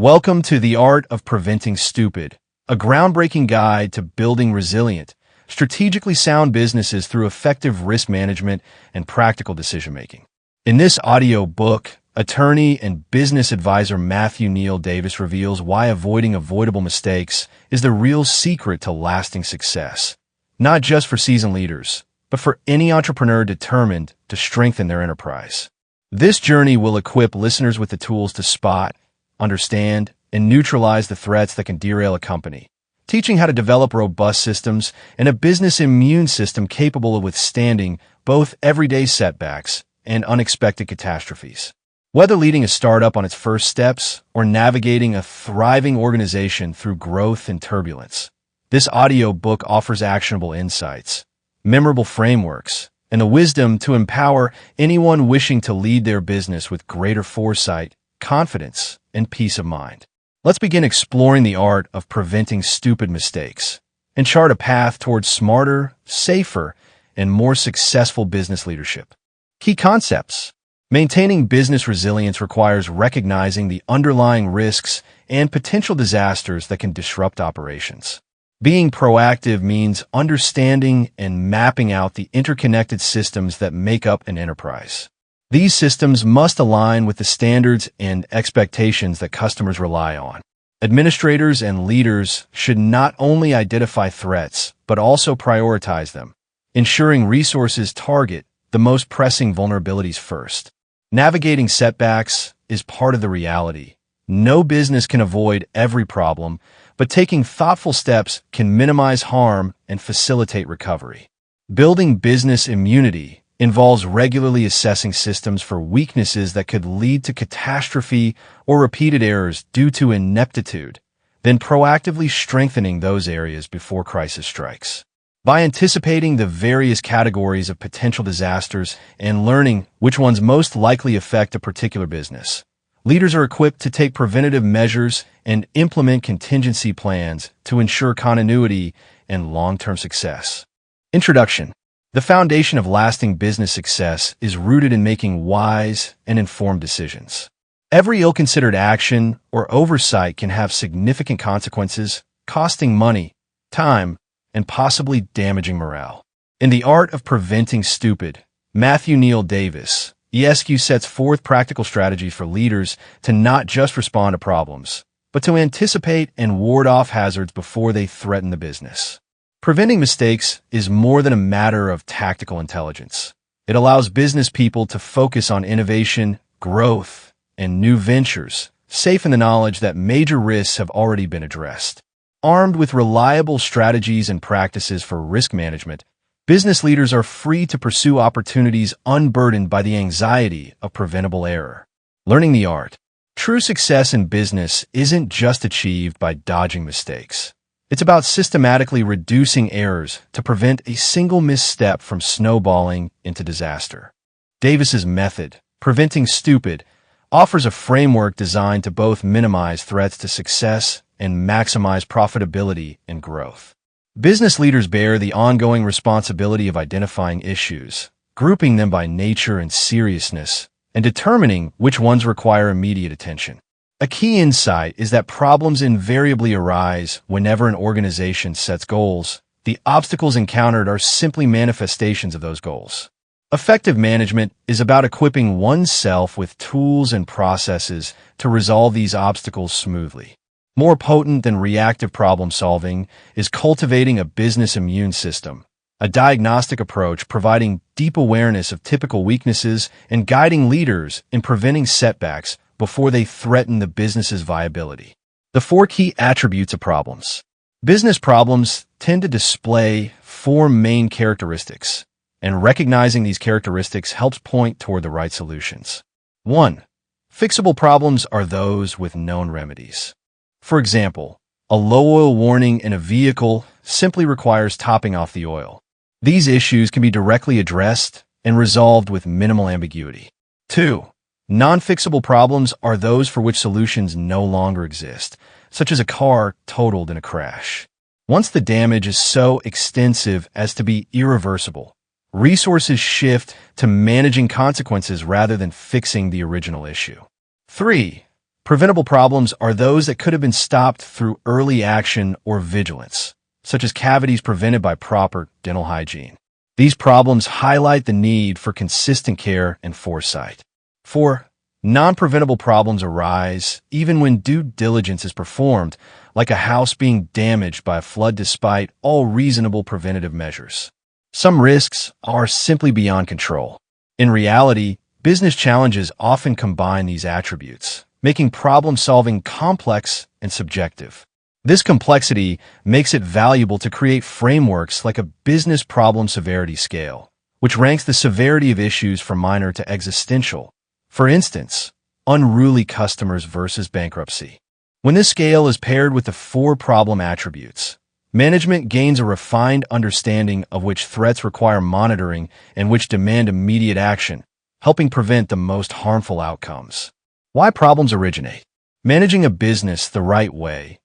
Welcome to The Art of Preventing Stupid, a groundbreaking guide to building resilient, strategically sound businesses through effective risk management and practical decision-making. In this audio book, attorney and business advisor Neill Davis reveals why avoiding avoidable mistakes is the real secret to lasting success, not just for seasoned leaders, but for any entrepreneur determined to strengthen their enterprise. This journey will equip listeners with the tools to spot, understand, and neutralize the threats that can derail a company, teaching how to develop robust systems and a business immune system capable of withstanding both everyday setbacks and unexpected catastrophes. Whether leading a startup on its first steps or navigating a thriving organization through growth and turbulence, this audio book offers actionable insights, memorable frameworks, and the wisdom to empower anyone wishing to lead their business with greater foresight, confidence, and peace of mind. Let's begin exploring the art of preventing stupid mistakes and chart a path towards smarter, safer, and more successful business leadership. Key concepts. Maintaining business resilience requires recognizing the underlying risks and potential disasters that can disrupt operations. Being proactive means understanding and mapping out the interconnected systems that make up an enterprise. These systems must align with the standards and expectations that customers rely on. Administrators and leaders should not only identify threats, but also prioritize them, ensuring resources target the most pressing vulnerabilities first. Navigating setbacks is part of the reality. No business can avoid every problem, but taking thoughtful steps can minimize harm and facilitate recovery. Building business immunity involves regularly assessing systems for weaknesses that could lead to catastrophe or repeated errors due to ineptitude, then proactively strengthening those areas before crisis strikes. By anticipating the various categories of potential disasters and learning which ones most likely affect a particular business, leaders are equipped to take preventative measures and implement contingency plans to ensure continuity and long-term success. Introduction. The foundation of lasting business success is rooted in making wise and informed decisions. Every ill-considered action or oversight can have significant consequences, costing money, time, and possibly damaging morale. In The Art of Preventing Stupid, Neill Davis, ESQ sets forth practical strategies for leaders to not just respond to problems, but to anticipate and ward off hazards before they threaten the business. Preventing mistakes is more than a matter of tactical intelligence. It allows business people to focus on innovation, growth, and new ventures, safe in the knowledge that major risks have already been addressed. Armed with reliable strategies and practices for risk management, business leaders are free to pursue opportunities unburdened by the anxiety of preventable error. Learning the art. True success in business isn't just achieved by dodging mistakes. It's about systematically reducing errors to prevent a single misstep from snowballing into disaster. Davis's method, Preventing Stupid, offers a framework designed to both minimize threats to success and maximize profitability and growth. Business leaders bear the ongoing responsibility of identifying issues, grouping them by nature and seriousness, and determining which ones require immediate attention. A key insight is that problems invariably arise whenever an organization sets goals. The obstacles encountered are simply manifestations of those goals. Effective management is about equipping oneself with tools and processes to resolve these obstacles smoothly. More potent than reactive problem-solving is cultivating a business immune system, a diagnostic approach providing deep awareness of typical weaknesses and guiding leaders in preventing setbacks before they threaten the business's viability. The 4 key attributes of problems. Business problems tend to display 4 main characteristics, and recognizing these characteristics helps point toward the right solutions. 1. Fixable problems are those with known remedies. For example, a low oil warning in a vehicle simply requires topping off the oil. These issues can be directly addressed and resolved with minimal ambiguity. 2. Non-fixable problems are those for which solutions no longer exist, such as a car totaled in a crash. Once the damage is so extensive as to be irreversible, resources shift to managing consequences rather than fixing the original issue. 3. Preventable problems are those that could have been stopped through early action or vigilance, such as cavities prevented by proper dental hygiene. These problems highlight the need for consistent care and foresight. 4. Non-preventable problems arise even when due diligence is performed, like a house being damaged by a flood despite all reasonable preventative measures. Some risks are simply beyond control. In reality, business challenges often combine these attributes, making problem-solving complex and subjective. This complexity makes it valuable to create frameworks like a business problem severity scale, which ranks the severity of issues from minor to existential. For instance, unruly customers versus bankruptcy. When this scale is paired with the 4 problem attributes, management gains a refined understanding of which threats require monitoring and which demand immediate action, helping prevent the most harmful outcomes. Why problems originate? Managing a business the right way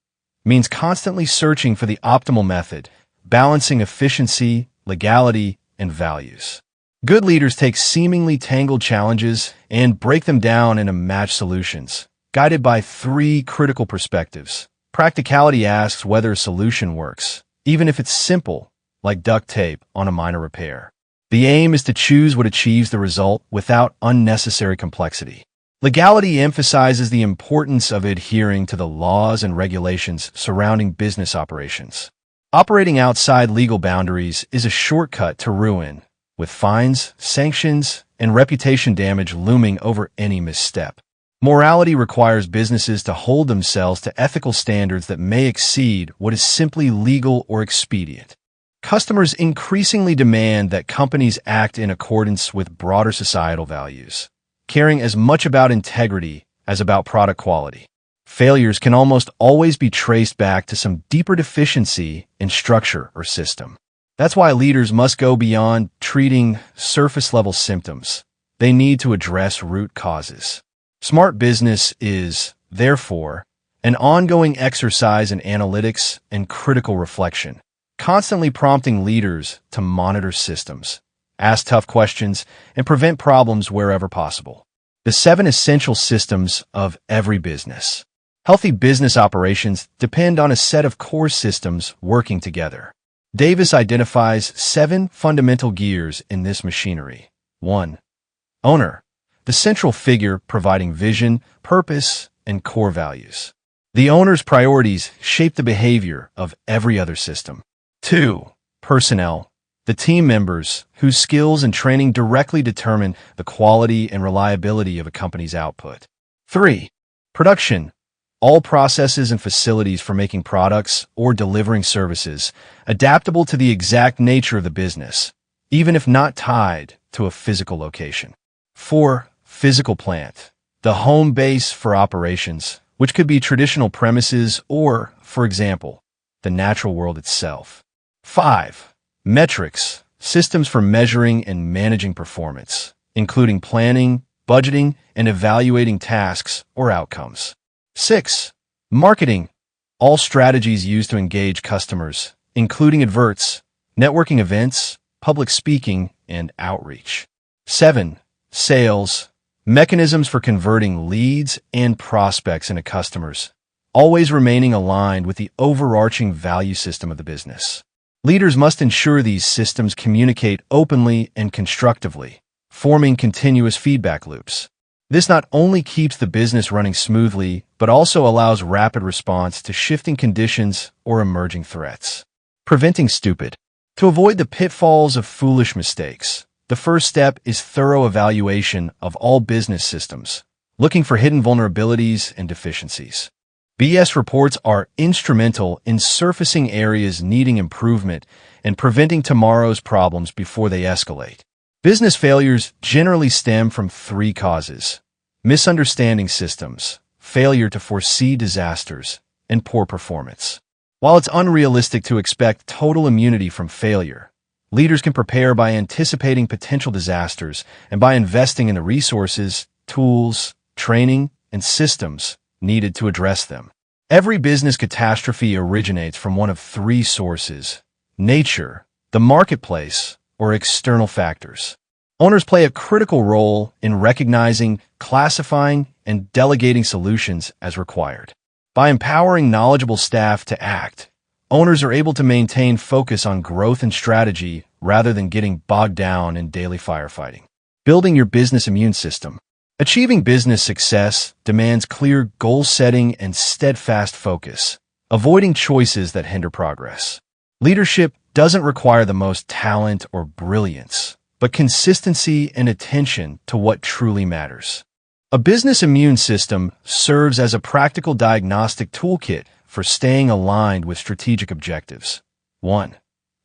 means constantly searching for the optimal method, balancing efficiency, legality, and values. Good leaders take seemingly tangled challenges and break them down into matched solutions, guided by 3 critical perspectives. Practicality asks whether a solution works, even if it's simple, like duct tape on a minor repair. The aim is to choose what achieves the result without unnecessary complexity. Legality emphasizes the importance of adhering to the laws and regulations surrounding business operations. Operating outside legal boundaries is a shortcut to ruin, with fines, sanctions, and reputation damage looming over any misstep. Morality requires businesses to hold themselves to ethical standards that may exceed what is simply legal or expedient. Customers increasingly demand that companies act in accordance with broader societal values, caring as much about integrity as about product quality. Failures can almost always be traced back to some deeper deficiency in structure or system. That's why leaders must go beyond treating surface-level symptoms. They need to address root causes. Smart business is, therefore, an ongoing exercise in analytics and critical reflection, constantly prompting leaders to monitor systems, ask tough questions, and prevent problems wherever possible. The 7 essential systems of every business. Healthy business operations depend on a set of core systems working together. Davis identifies 7 fundamental gears in this machinery. 1. Owner, the central figure providing vision, purpose, and core values. The owner's priorities shape the behavior of every other system. 2. Personnel, the team members whose skills and training directly determine the quality and reliability of a company's output. 3. Production, all processes and facilities for making products or delivering services, adaptable to the exact nature of the business, even if not tied to a physical location. 4. Physical plant, the home base for operations, which could be traditional premises or, for example, the natural world itself. 5. Metrics, systems for measuring and managing performance, including planning, budgeting, and evaluating tasks or outcomes. 6. Marketing, all strategies used to engage customers, including adverts, networking events, public speaking, and outreach. 7. Sales, mechanisms for converting leads and prospects into customers, always remaining aligned with the overarching value system of the business. Leaders must ensure these systems communicate openly and constructively, forming continuous feedback loops. This not only keeps the business running smoothly, but also allows rapid response to shifting conditions or emerging threats. Preventing stupid. To avoid the pitfalls of foolish mistakes, the first step is thorough evaluation of all business systems, looking for hidden vulnerabilities and deficiencies. BS reports are instrumental in surfacing areas needing improvement and preventing tomorrow's problems before they escalate. Business failures generally stem from 3 causes: misunderstanding systems, failure to foresee disasters, and poor performance. While it's unrealistic to expect total immunity from failure, leaders can prepare by anticipating potential disasters and by investing in the resources, tools, training, and systems needed to address them. Every business catastrophe originates from one of 3 sources: nature, the marketplace, or external factors. Owners play a critical role in recognizing, classifying, and delegating solutions as required. By empowering knowledgeable staff to act, owners are able to maintain focus on growth and strategy rather than getting bogged down in daily firefighting. Building your business immune system. Achieving business success demands clear goal setting and steadfast focus, avoiding choices that hinder progress. Leadership doesn't require the most talent or brilliance, but consistency and attention to what truly matters. A business immune system serves as a practical diagnostic toolkit for staying aligned with strategic objectives. 1.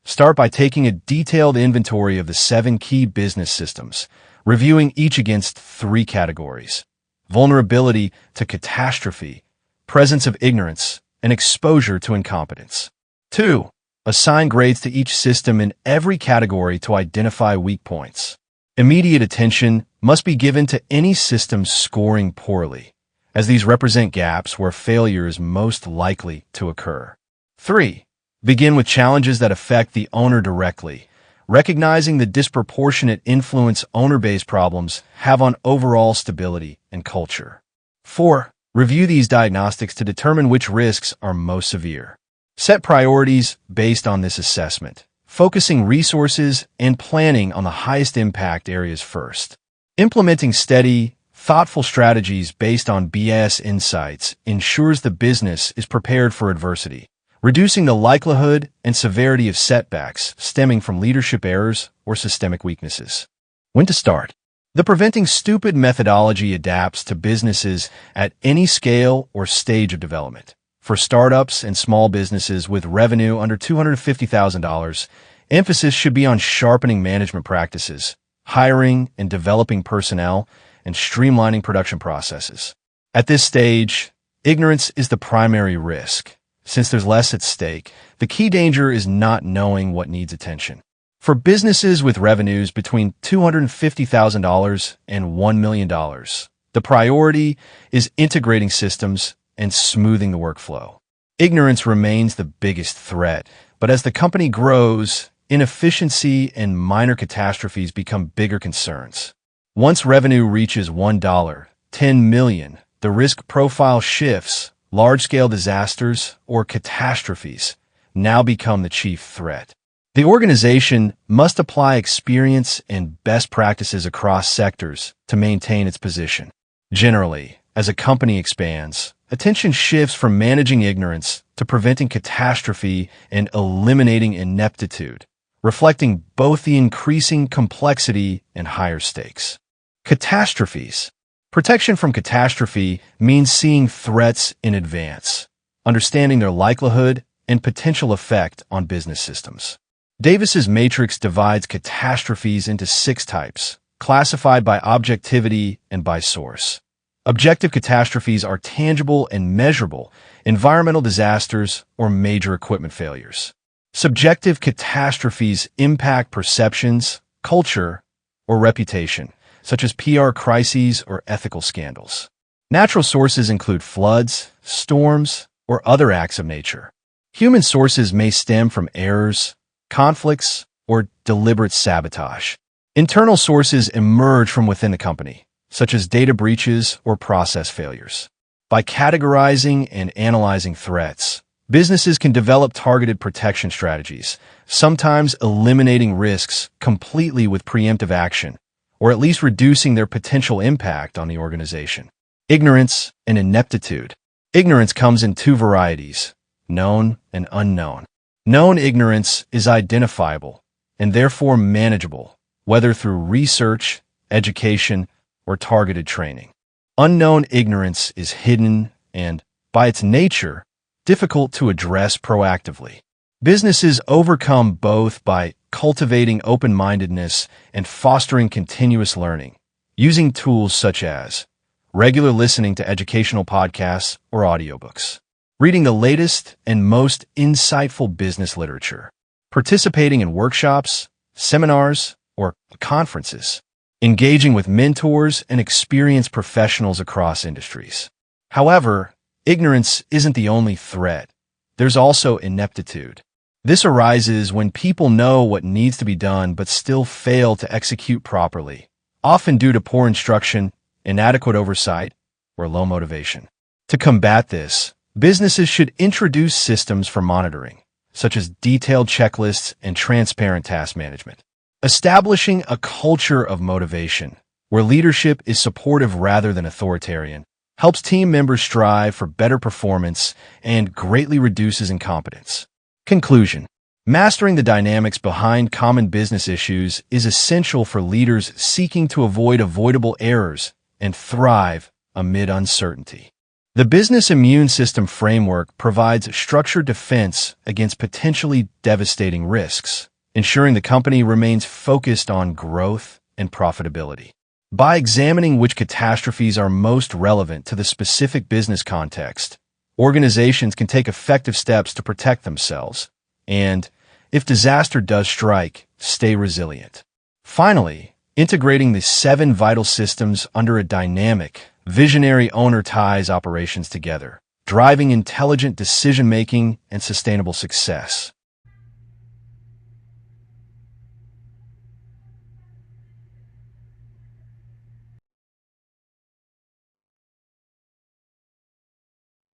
Start by taking a detailed inventory of the 7 key business systems, reviewing each against 3 categories: vulnerability to catastrophe, presence of ignorance, and exposure to incompetence. 2. Assign grades to each system in every category to identify weak points. Immediate attention must be given to any system scoring poorly, as these represent gaps where failure is most likely to occur. 3. Begin with challenges that affect the owner directly, recognizing the disproportionate influence owner-based problems have on overall stability and culture. 4. Review these diagnostics to determine which risks are most severe. Set priorities based on this assessment, focusing resources and planning on the highest impact areas first. Implementing steady, thoughtful strategies based on BS insights ensures the business is prepared for adversity, reducing the likelihood and severity of setbacks stemming from leadership errors or systemic weaknesses. When to start? The Preventing Stupid methodology adapts to businesses at any scale or stage of development. For startups and small businesses with revenue under $250,000, emphasis should be on sharpening management practices, hiring and developing personnel, and streamlining production processes. At this stage, ignorance is the primary risk. Since there's less at stake, the key danger is not knowing what needs attention. For businesses with revenues between $250,000 and $1 million, the priority is integrating systems and smoothing the workflow. Ignorance remains the biggest threat, but as the company grows, inefficiency and minor catastrophes become bigger concerns. Once revenue reaches $1, $10 million, the risk profile shifts. Large-scale disasters or catastrophes now become the chief threat. The organization must apply experience and best practices across sectors to maintain its position. Generally, as a company expands, attention shifts from managing ignorance to preventing catastrophe and eliminating ineptitude, reflecting both the increasing complexity and higher stakes. Catastrophes. Protection from catastrophe means seeing threats in advance, understanding their likelihood and potential effect on business systems. Davis's matrix divides catastrophes into 6 types, classified by objectivity and by source. Objective catastrophes are tangible and measurable, environmental disasters or major equipment failures. Subjective catastrophes impact perceptions, culture, or reputation, such as PR crises or ethical scandals. Natural sources include floods, storms, or other acts of nature. Human sources may stem from errors, conflicts, or deliberate sabotage. Internal sources emerge from within the company, such as data breaches or process failures. By categorizing and analyzing threats, businesses can develop targeted protection strategies, sometimes eliminating risks completely with preemptive action, or at least reducing their potential impact on the organization. Ignorance and ineptitude. Ignorance comes in 2 varieties, known and unknown. Known ignorance is identifiable and therefore manageable, whether through research, education, or targeted training. Unknown ignorance is hidden and, by its nature, difficult to address proactively. Businesses overcome both by cultivating open-mindedness and fostering continuous learning, using tools such as regular listening to educational podcasts or audiobooks, reading the latest and most insightful business literature, participating in workshops, seminars, or conferences, engaging with mentors and experienced professionals across industries. However, ignorance isn't the only threat. There's also ineptitude. This arises when people know what needs to be done but still fail to execute properly, often due to poor instruction, inadequate oversight, or low motivation. To combat this, businesses should introduce systems for monitoring, such as detailed checklists and transparent task management. Establishing a culture of motivation, where leadership is supportive rather than authoritarian, helps team members strive for better performance and greatly reduces incompetence. Conclusion: mastering the dynamics behind common business issues is essential for leaders seeking to avoid avoidable errors and thrive amid uncertainty. The Business Immune System framework provides structured defense against potentially devastating risks, ensuring the company remains focused on growth and profitability. By examining which catastrophes are most relevant to the specific business context, organizations can take effective steps to protect themselves and, if disaster does strike, stay resilient. Finally, integrating the 7 vital systems under a dynamic, visionary owner ties operations together, driving intelligent decision-making and sustainable success.